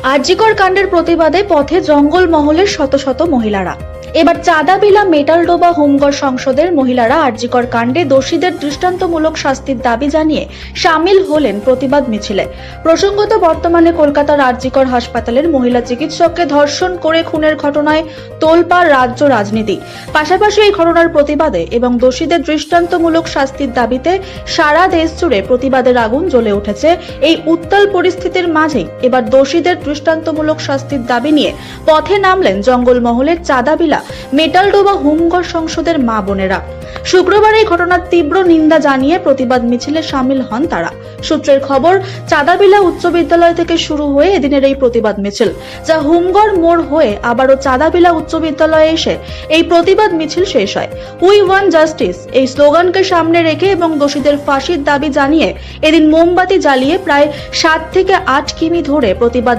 আরজিকর কাণ্ডের প্রতিবাদে পথে জঙ্গলমহলের শত শত মহিলারা। এবার চাঁদাবিলা মেটালডোবা হোমঘর সংসদের মহিলারা আরজিকর কাণ্ডে দোষীদের দৃষ্টান্তমূলক শাস্তির দাবি জানিয়ে সামিল হলেন প্রতিবাদ মিছিলে। প্রসঙ্গত, বর্তমানে কলকাতার আরজিকর হাসপাতালের মহিলা চিকিৎসককে ধর্ষণ করে খুনের ঘটনায় তোলপাড় রাজ্য রাজনীতি। পাশাপাশি এই ঘটনার প্রতিবাদে এবং দোষীদের দৃষ্টান্তমূলক শাস্তির দাবিতে সারা দেশ জুড়ে প্রতিবাদের আগুন জ্বলে উঠেছে। এই উত্তাল পরিস্থিতির মাঝেই এবার দোষীদের দৃষ্টান্তমূলক শাস্তির দাবি নিয়ে পথে নামলেন জঙ্গলমহলের চাঁদাবিলা মেটালডোবা হোমঘর সংসদের মা বোনেরা। শুক্রবার এই ঘটনার তীব্র নিন্দা জানিয়ে প্রতিবাদ মিছিলে সামিল হন তারা। সূত্রের খবর, চাঁদাবিলা উচ্চ বিদ্যালয় থেকে শুরু হয়ে এদিনের এই প্রতিবাদ মিছিল, যা হোমঘর মোড় হয়ে আবারও চাঁদাবিলা উচ্চ বিদ্যালয়ে এসে এই প্রতিবাদ মিছিল শেষ হয়। উই ওয়ান্ট জাস্টিস এই স্লোগানকে সামনে রেখে এবং দোষীদের ফাঁসির দাবি জানিয়ে এদিন মোমবাতি জ্বালিয়ে প্রায় 7 থেকে 8 কিমি ধরে প্রতিবাদ